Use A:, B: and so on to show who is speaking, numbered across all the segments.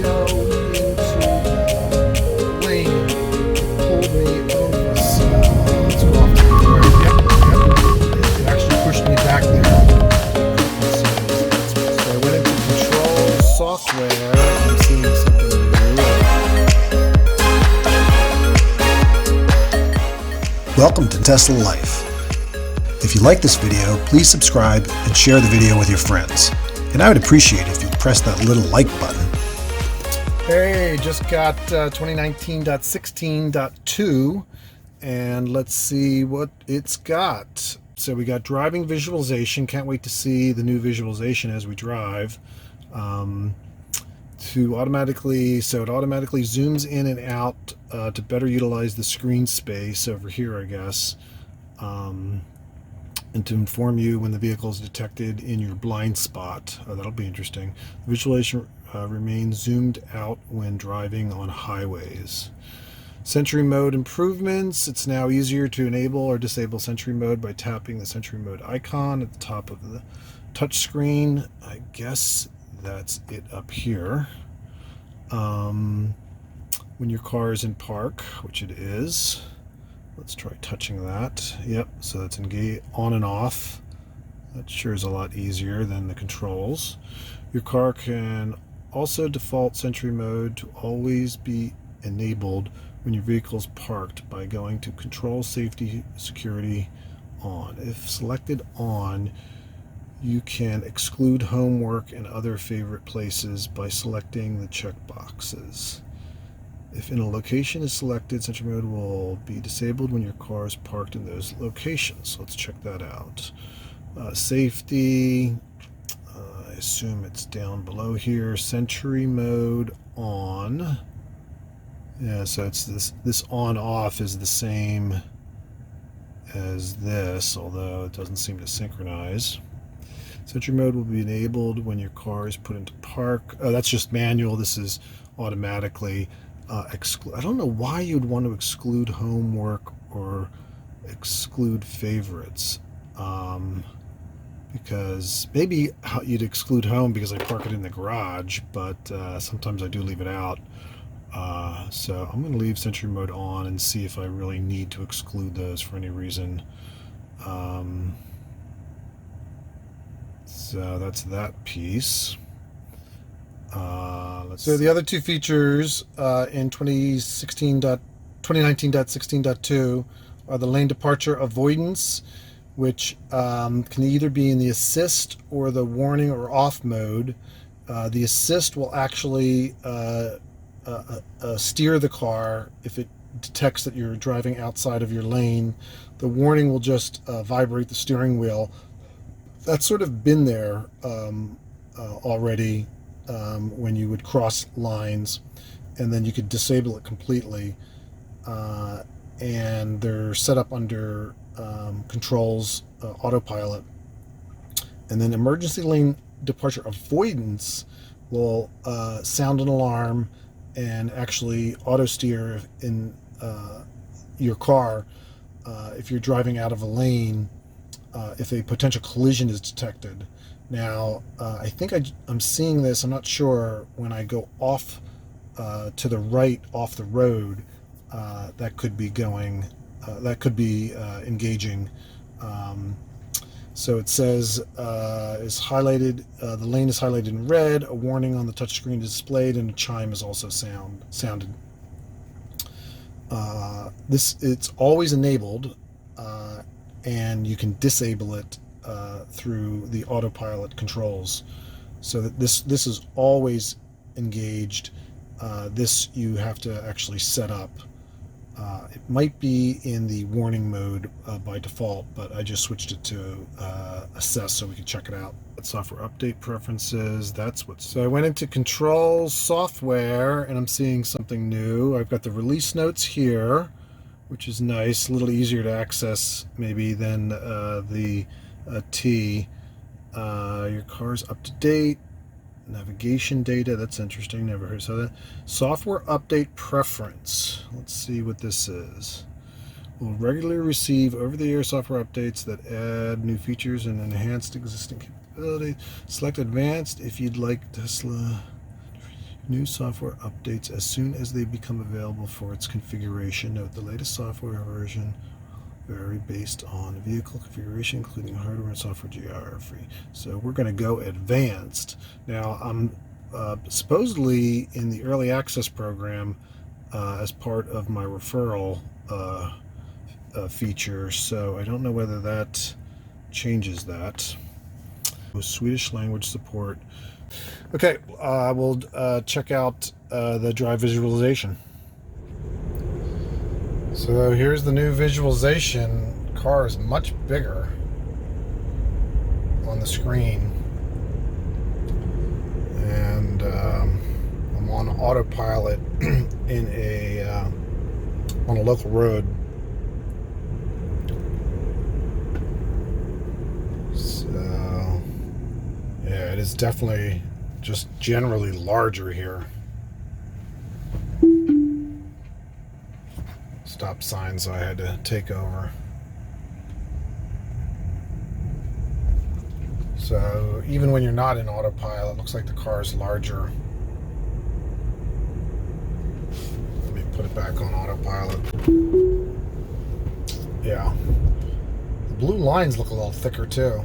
A: go into the lane, pulled me over. So let's go off to the right. Yep. It actually pushed me back there. So I went into control software. I'm seeing something new.
B: Welcome to Tesla Life. If you like this video, please subscribe and share the video with your friends. And I would appreciate it if you'd press that little like button.
A: Hey, just got 2019.16.2, and let's see what it's got. So we got driving visualization. Can't wait to see the new visualization as we drive. It automatically zooms in and out to better utilize the screen space over here, I guess. And to inform you when the vehicle is detected in your blind spot. That'll be interesting. The visualization remains zoomed out when driving on highways. Sentry mode improvements. It's now easier to enable or disable Sentry mode by tapping the Sentry mode icon at the top of the touch screen. I guess that's it up here. When your car is in park, which it is. Let's try touching that. Yep, so that's engage on and off. That sure is a lot easier than the controls. Your car can also default Sentry mode to always be enabled when your vehicle is parked by going to Control Safety Security On. If selected on, you can exclude homework and other favorite places by selecting the check boxes. If in a location is selected, Sentry mode will be disabled when your car is parked in those locations. Let's check that out. Safety, I assume it's down below here. Sentry mode on. Yeah, so it's this on off is the same as this, although it doesn't seem to synchronize. Sentry mode will be enabled when your car is put into park. Oh, that's just manual. This is automatically. I don't know why you'd want to exclude homework or exclude favorites, because maybe you'd exclude home because I park it in the garage, but sometimes I do leave it out. So I'm going to leave Sentry mode on and see if I really need to exclude those for any reason. So that's that piece. So the other two features in 2019.16.2 are the lane departure avoidance, which can either be in the assist or the warning or off mode. The assist will actually steer the car if it detects that you're driving outside of your lane. The warning will just vibrate the steering wheel. That's sort of been there already. When you would cross lines, and then you could disable it completely, and they're set up under controls, autopilot. And then emergency lane departure avoidance will sound an alarm and actually auto steer in your car if you're driving out of a lane if a potential collision is detected. Now, I think I'm seeing this, I'm not sure, when I go off to the right off the road, that could be engaging. So it says, is highlighted, the lane is highlighted in red, a warning on the touchscreen is displayed, and a chime is also sounded. It's always enabled, and you can disable it through the autopilot controls, so that this is always engaged. This you have to actually set up. It might be in the warning mode by default, but I just switched it to assess so we can check it out. Software update preferences, so I went into control software and I'm seeing something new. I've got the release notes here, which is nice, a little easier to access maybe than the T. Your car's up to date. Navigation data, that's interesting, never heard of that. Software update preference, let's see what this is. Will regularly receive over-the-air software updates that add new features and enhanced existing capabilities. Select advanced if you'd like Tesla. New software updates as soon as they become available for its configuration. Note the latest software version vary based on vehicle configuration, including hardware and software geography. So we're going to go advanced. Now, I'm supposedly in the early access program as part of my referral feature, so I don't know whether that changes that. Swedish language support. Okay, we'll check out the drive visualization. So here's the new visualization. The car is much bigger on the screen, and I'm on autopilot in on a local road. So yeah, it is definitely just generally larger here. Stop sign, so I had to take over. So even when you're not in autopilot, it looks like the car is larger. Let me put it back on autopilot. Yeah. The blue lines look a little thicker too.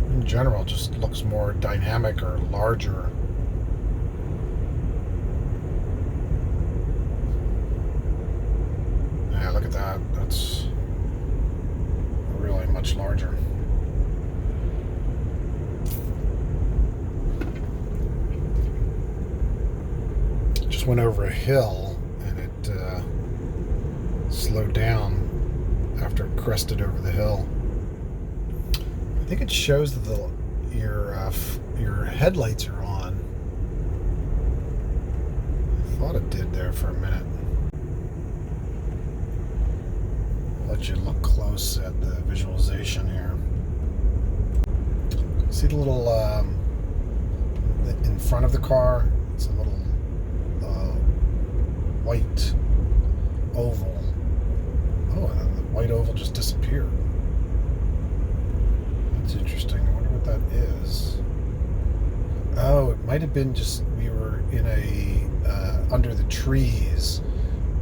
A: In general, it just looks more dynamic or larger. Yeah, look at that. That's really much larger. Just went over a hill and it slowed down after it crested over the hill. I think it shows that your headlights are on. I thought it did there for a minute. Let you look close at the visualization here. See the little in front of the car? It's a little white oval. Oh, and then the white oval just disappeared. That's interesting. I wonder what that is. Oh, it might have been just we were in under the trees,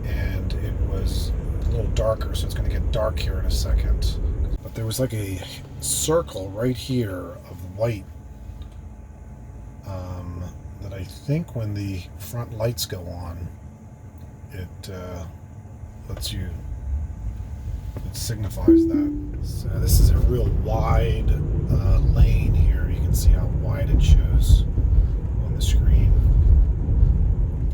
A: and it was a little darker, so it's going to get dark here in a second. But there was like a circle right here of white that I think when the front lights go on, it lets you, it signifies that. So this is a real wide lane here. You can see how wide it shows on the screen.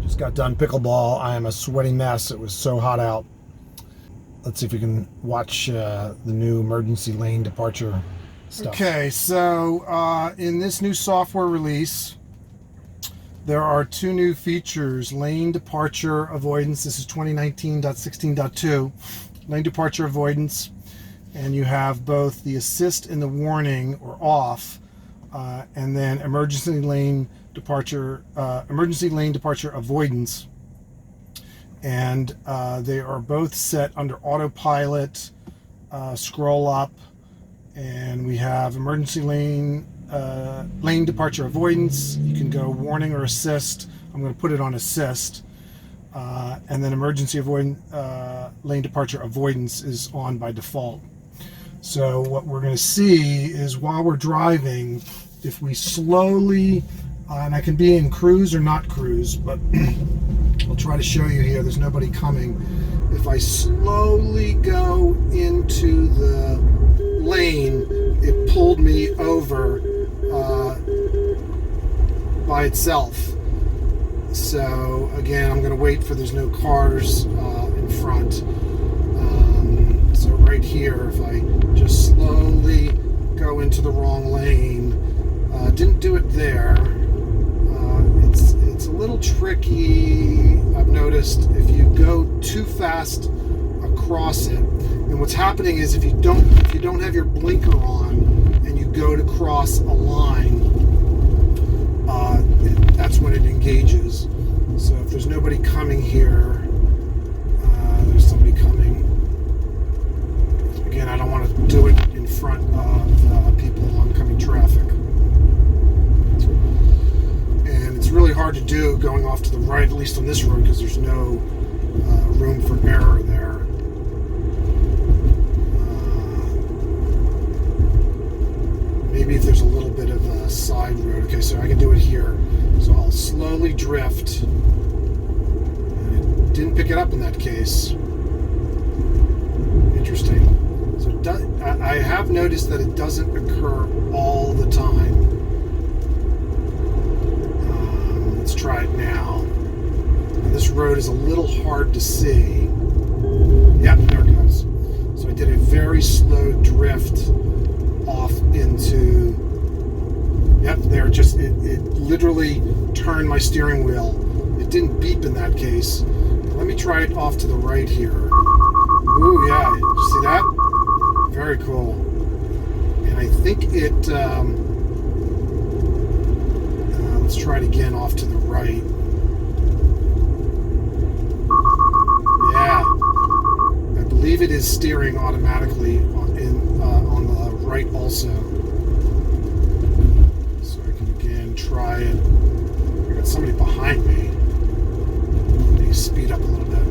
A: Just got done pickleball. I am a sweaty mess. It was so hot out. Let's see if we can watch the new emergency lane departure stuff. Okay, so in this new software release, there are two new features: lane departure avoidance. This is 2019.16.2. Lane departure avoidance, and you have both the assist and the warning or off, and then emergency lane departure avoidance. And they are both set under autopilot. Scroll up, and we have emergency lane departure avoidance. You can go warning or assist. I'm going to put it on assist. And then emergency lane departure avoidance is on by default. So what we're going to see is while we're driving, if we slowly, and I can be in cruise or not cruise, but I'll try to show you here. There's nobody coming. If I slowly go into the lane, it pulled me over by itself. So again, I'm going to wait for there's no cars in front. So right here, if I just slowly go into the wrong lane, didn't do it there. It's a little tricky. I've noticed if you go too fast across it, and what's happening is if you don't have your blinker on and you go to cross a line, that's when it engages. So if there's nobody coming here, there's somebody coming. Again, I don't. I don't want to do it in front of people in oncoming traffic. no going off to the right, at least on this road, because there's no room for error there. Maybe if there's a little bit of a side road. Okay, so I can do it here. So I'll slowly drift. And it didn't pick it up in that case. Interesting. So I have noticed that it doesn't occur all the time. Let's try it now. And this road is a little hard to see. Yep, there it goes. So I did a very slow drift off into, yep, there, just it literally turned my steering wheel. It didn't beep in that case. Let me try it off to the right here. Ooh, yeah, you see that? Very cool. And I think it, let's try it again off to the right. Yeah, I believe it is steering automatically on the right also. So I can again try it. I got somebody behind me. Let me speed up a little bit.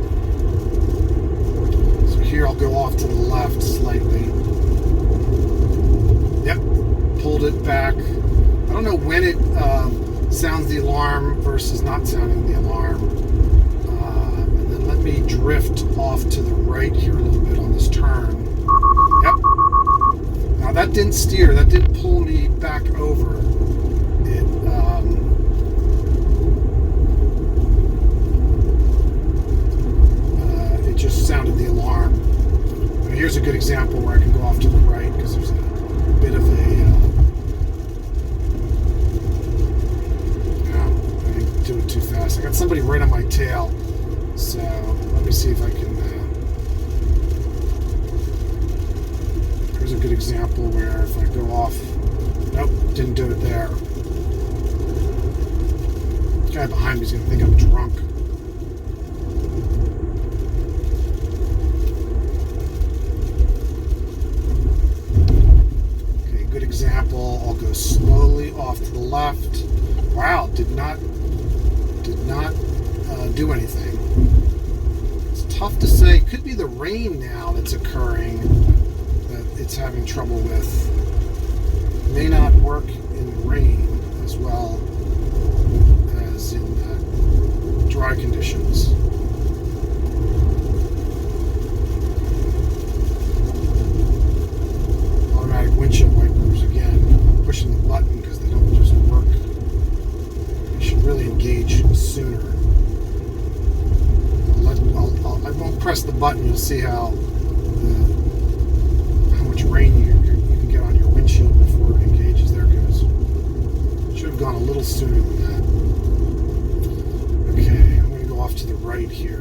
A: So here I'll go off to the left slightly. Yep, pulled it back. I don't know when it sounds the alarm versus not sounding the alarm. And then let me drift off to the right here a little bit on this turn. Yep. Now that didn't steer, that didn't pull me back over. It just sounded the alarm. Now here's a good example where I can go off to the right because there's a bit of a. I didn't do it too fast. I got somebody right on my tail, so let me see if I can. Here's a good example where if I go off, nope, didn't do it there. The guy behind me is going to think I'm drunk. Okay, good example. I'll go slowly off to the left. Wow, did not do anything. It's tough to say. Could be the rain now that's occurring. It's having trouble with. It may not work in the rain as well as in dry conditions. Automatic windshield wipers again. I'm pushing the button because they don't just work. They should really engage sooner. I won't press the button. You'll see how much rain you can get on your windshield before it engages. There it goes. Should have gone a little sooner than that. Okay, I'm going to go off to the right here.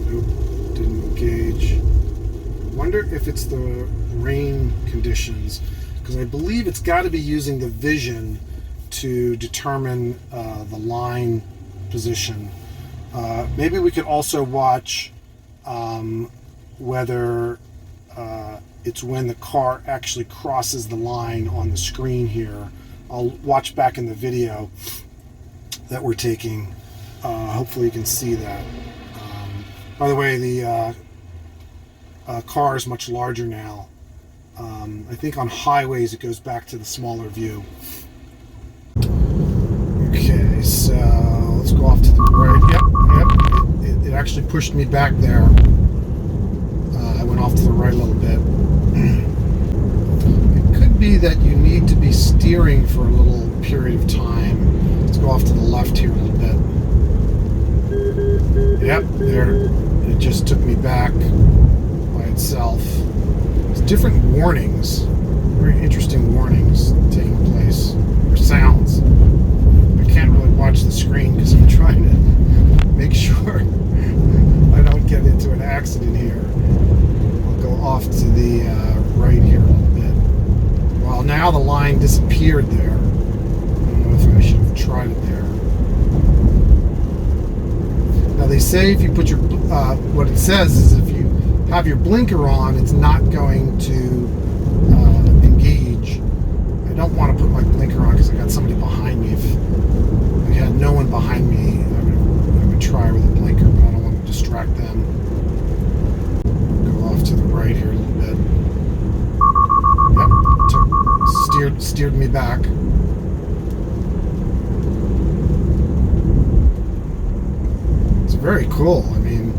A: Nope, didn't engage. I wonder if it's the rain conditions, because I believe it's got to be using the vision to determine the line position. Maybe we could also watch whether it's when the car actually crosses the line on the screen here. I'll watch back in the video that we're taking. Hopefully you can see that. By the way, the car is much larger now. I think on highways it goes back to the smaller view. Okay, so let's go off to the right. Yep. It actually pushed me back there. I went off to the right a little bit. It could be that you need to be steering for a little period of time. Let's go off to the left here a little bit. Yep, there. It just took me back by itself. There's different warnings, very interesting warnings taking place, or sounds. I can't really watch the screen because I'm trying to make sure I don't get into an accident here. I'll go off to the right here a little bit. Well, now the line disappeared there. I don't know if I should have tried it there. Now they say if you put your, what it says is if you have your blinker on, it's not going to engage. I don't want to put my blinker on because I got somebody behind me. If I had no one behind me, I would try with a blinker, but I don't want to distract them. Go off to the right here a little bit. Yep, steered me back. It's very cool. I mean,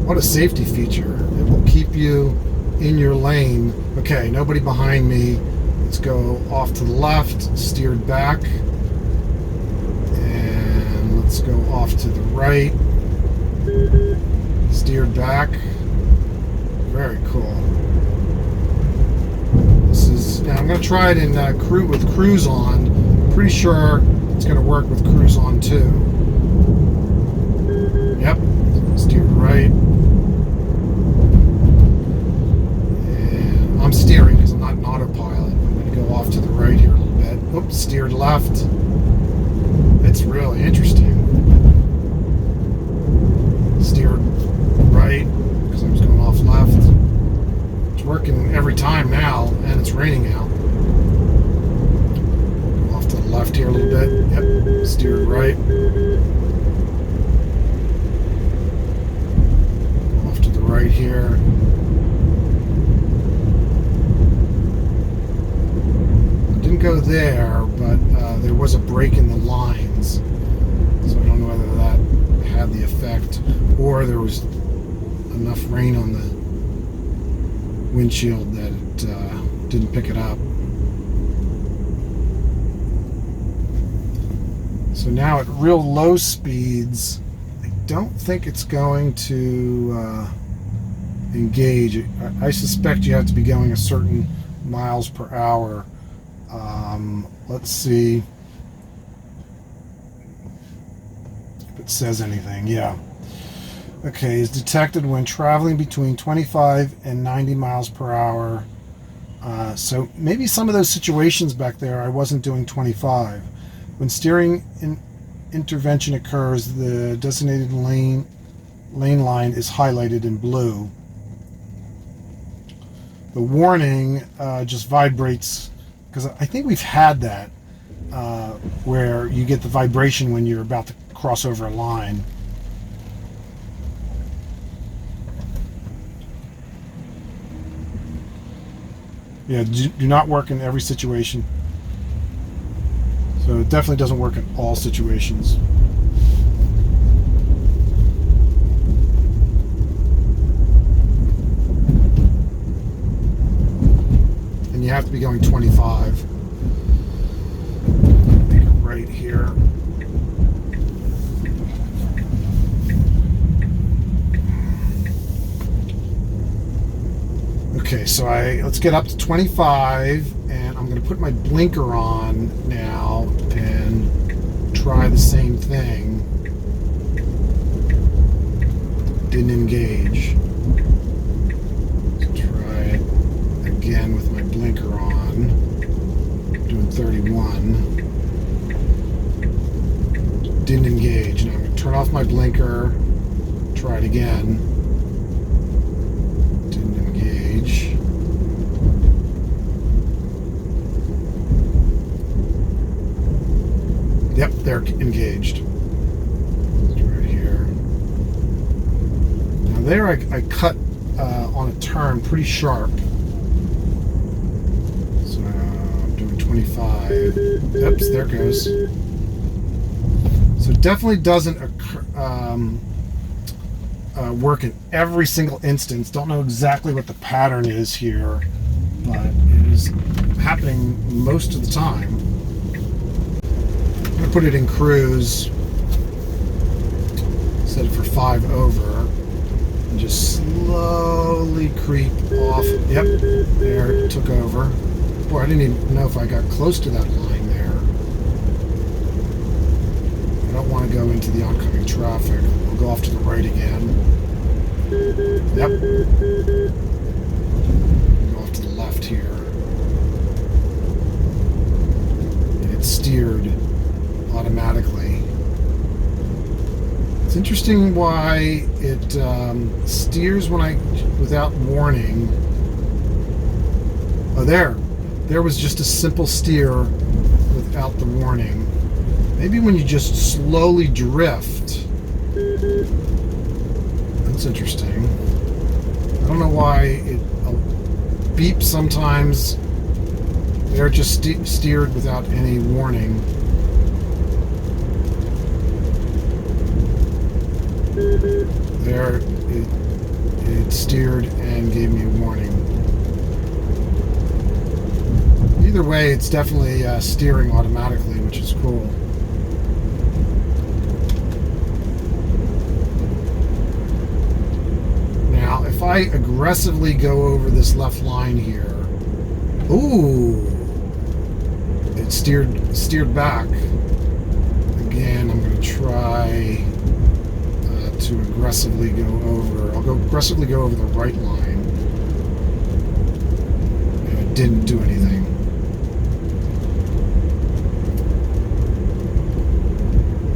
A: what a safety feature. It will keep you in your lane. Okay, nobody behind me. Let's go off to the left, steered back. And let's go off to the right, steered back. Very cool. This is, now I'm going to try it in with cruise on. Pretty sure it's going to work with cruise on too. Yep, steered right. And I'm steering because I'm not an autopilot. I'm going to go off to the right here a little bit. Oops, steered left. It's really interesting. Steered right because I was going off left. It's working every time now, and it's raining out. Go off to the left here a little bit. Yep, steered right. Off to the right here. Didn't go there, but there was a break in the lines, so I don't know whether that had the effect or there was enough rain on the windshield that it didn't pick it up. So now at real low speeds, I don't think it's going to engage. I suspect you have to be going a certain miles per hour. Let's see if it says anything. Yeah. Okay, is detected when traveling between 25 and 90 miles per hour. So maybe some of those situations back there I wasn't doing 25. When steering intervention occurs, the designated lane line is highlighted in blue. The warning just vibrates, because I think we've had that where you get the vibration when you're about to cross over a line. Yeah, do not work in every situation. So it definitely doesn't work in all situations. And you have to be going 25. Make it right here. Okay, so let's get up to 25, and I'm going to put my blinker on now and try the same thing. Didn't engage. Let's try it again with my blinker on. Doing 31. Didn't engage. Now I'm going to turn off my blinker. Try it again. Didn't engage. Yep, they're engaged. It's right here. Now there I cut on a turn pretty sharp. So I'm doing 25. Oops, there it goes. So it definitely doesn't occur, work in every single instance. Don't know exactly what the pattern is here, but it is happening most of the time. I'm going to put it in cruise, set it for 5 over, and just slowly creep off. Yep, there, it took over. Boy, I didn't even know if I got close to that line there. I don't want to go into the oncoming traffic. We'll go off to the right again. Yep. Go off to the left here. And it's steered automatically. It's interesting why it steers without warning. Oh, there. there was just a simple steer without the warning. Maybe when you just slowly drift. That's interesting. I don't know why it beeps sometimes. They're just steered without any warning. There, it steered and gave me a warning. Either way, it's definitely steering automatically, which is cool. Now, if I aggressively go over this left line here, ooh, it steered back. Again, I'm going to try to aggressively go over. I'll aggressively go over the right line. And it didn't do anything.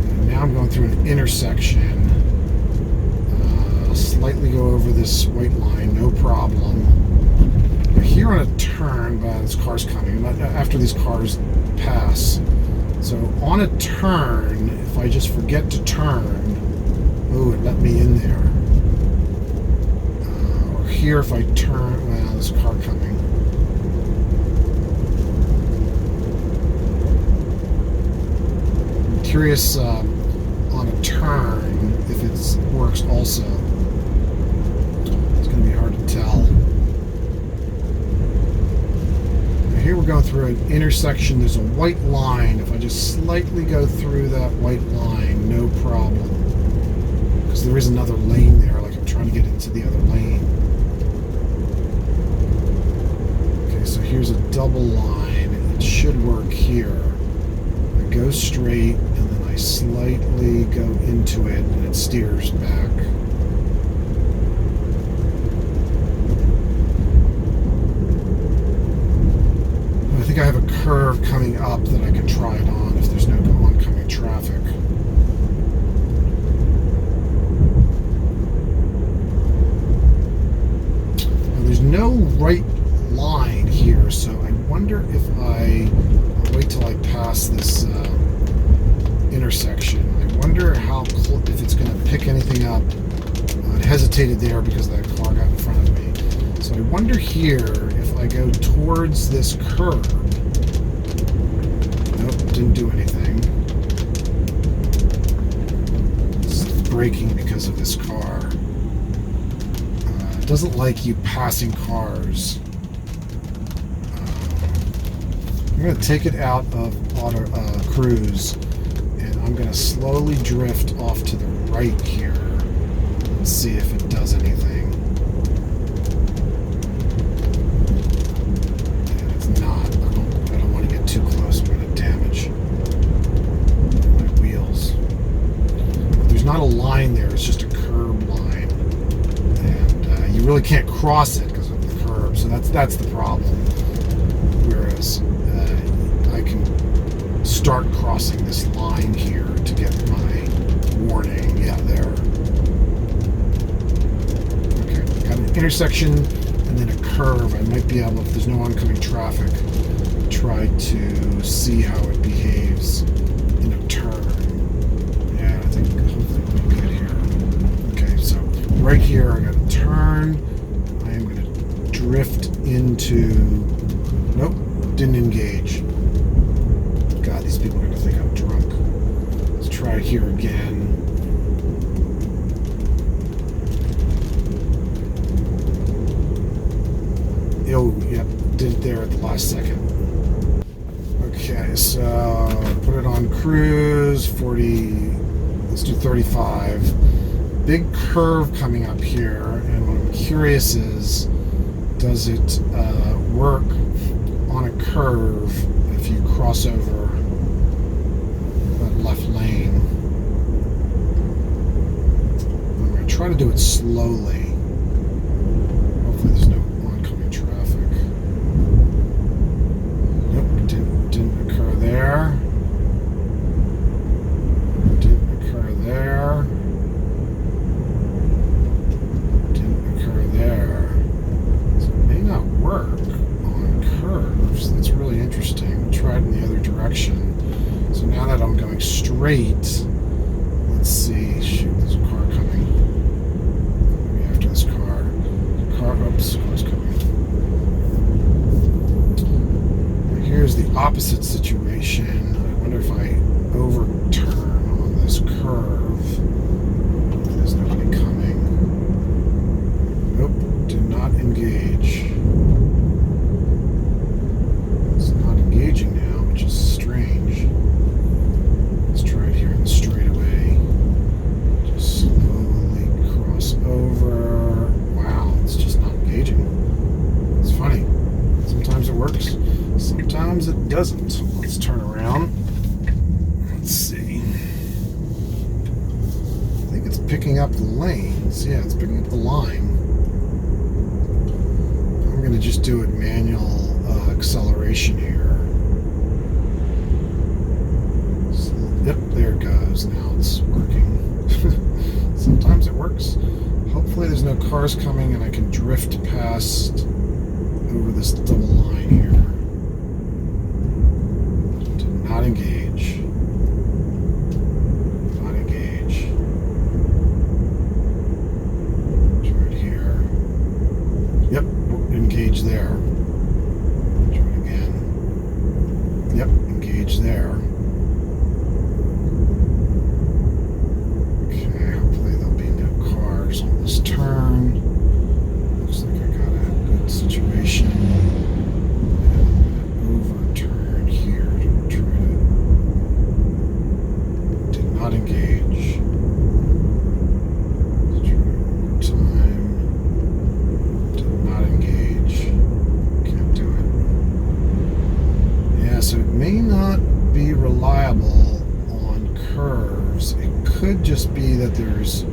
A: And now I'm going through an intersection. I'll slightly go over this white line, no problem. We're here on a turn, but this car's coming. After these cars pass. So on a turn, if I just forget to turn, oh, it let me in there. Or here, if I turn, well, there's a car coming. I'm curious on a turn if it works also. It's going to be hard to tell. Here we're going through an intersection. There's a white line. If I just slightly go through that white line, no problem. Because there is another lane there, like I'm trying to get into the other lane. Okay, so here's a double line. It should work here. I go straight, and then I slightly go into it, and it steers back. I think I have a curve coming up that I can try it on if there's no oncoming traffic. Now, there's no right line here, so I wonder if I'll wait till I pass this intersection. I wonder how if it's going to pick anything up. It hesitated there because that car got in front of me. So I wonder here if I go towards this curve. Nope, didn't do anything. It's braking because of this car. It doesn't like you passing cars. I'm going to take it out of auto cruise, and I'm going to slowly drift off to the right here and see if it does anything. Too close, I'm going to damage my wheels. There's not a line there, it's just a curb line, and you really can't cross it because of the curb, so that's the problem. Whereas I can start crossing this line here to get my warning. Yeah, there. Okay, got an intersection and then a curve. I might be able, if there's no oncoming traffic, try to see how it behaves in a turn. Yeah, I think hopefully we'll be good here. Okay, so right here I got a turn. I am going to drift into... Nope, didn't engage. God, these people are going to think I'm drunk. Let's try it here again. Oh, yep, did it there at the last second. Okay, so put it on cruise, 40, let's do 35. Big curve coming up here, and what I'm curious is, does it work on a curve if you cross over that left lane? I'm going to try to do it slowly. Hopefully there's no oncoming traffic. Nope, didn't occur there. Didn't occur there. Didn't occur there. So it may not work on curves. That's direction. So now that I'm going straight, let's see. Shoot, there's a car coming. Maybe after this car. Oops, car's coming. Here's the opposite situation. I wonder if I overturn on this curve. There's nobody coming. Nope, do not engage. It's not engaging now, which is strange. Let's try it here in the straightaway. Just slowly cross over. Wow, it's just not engaging. It's funny. Sometimes it works. Sometimes it doesn't. Let's turn around. Let's see. I think it's picking up the lanes. Yeah, it's picking up the line. I'm going to just do it manual acceleration here. So, yep, there it goes. Now it's working. Sometimes it works. Hopefully there's no cars coming and I can drift past over this double line here. Do not engage. Not engage. Try it here. Yep, engage there. Try it again. Yep, engage there. Okay, hopefully there'll be no cars on this turn. Looks like I got a good situation. Overturn here to try to did not engage. Let's try one more time. Did not engage. Can't do it. Yeah, so it may not be reliable on curves. It could just be that there's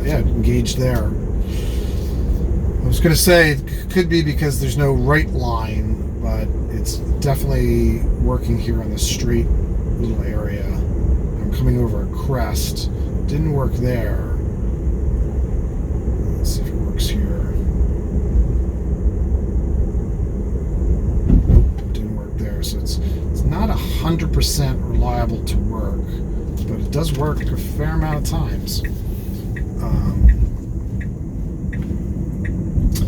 A: engaged there. I was going to say it could be because there's no right line, but it's definitely working here on this straight little area. I'm coming over a crest. Didn't work there. Let's see if it works here. Nope, didn't work there. So it's not 100% reliable to work, but it does work a fair amount of times.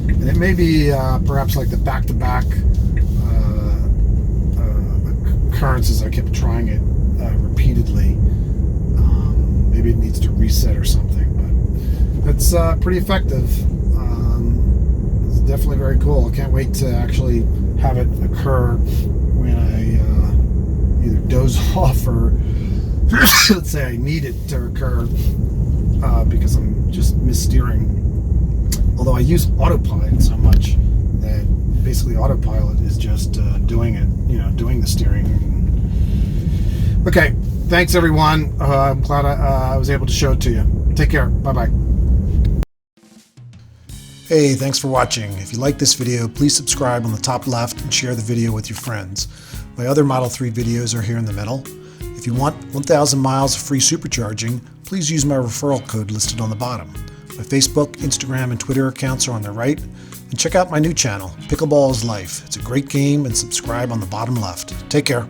A: And it may be perhaps like the back-to-back occurrences. I kept trying it repeatedly. Maybe it needs to reset or something, but it's pretty effective. It's definitely very cool. I can't wait to actually have it occur when I either doze off or let's say I need it to occur because I'm just missteering. Although I use Autopilot so much that basically Autopilot is just doing it, doing the steering. Okay, thanks everyone. I'm glad I was able to show it to you. Take care. Bye-bye.
B: Hey, thanks for watching. If you like this video, please subscribe on the top left and share the video with your friends. My other Model 3 videos are here in the middle. If you want 1,000 miles of free supercharging, please use my referral code listed on the bottom. My Facebook, Instagram, and Twitter accounts are on the right. And check out my new channel, Pickleball is Life. It's a great game, and subscribe on the bottom left. Take care.